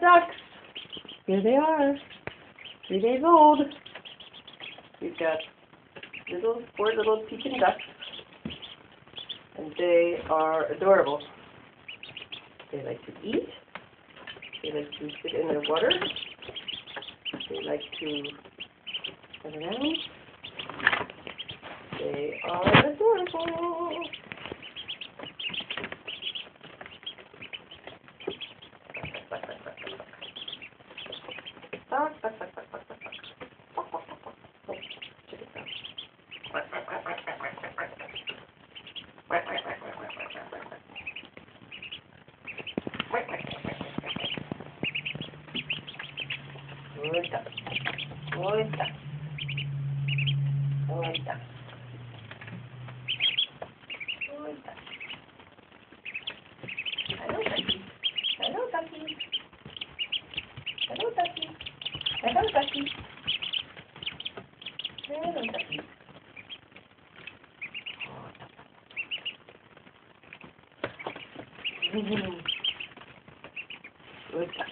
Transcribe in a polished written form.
ducks. Here they are. 3 days old. We've got four little Pekin ducks. And they are adorable. They like to eat. They like to sit in their water. They like to run around. They are adorable. Bark, bark, bark, bark, bark, bark, bark. Bark, bark, bark, bark. Oh, check it out. Bark, bark, bark, bark, bark, bark, bark, bark. Bark, bark, bark, bark, bark, bark, bark, bark. Bark, bark, bark, bark, bark, bark. Good duck. Good duck. Good duck. Good duck. Hello, ducky. Hello, ducky. Hello, ducky. Hello, ducky. Hello, ducky. Good duck.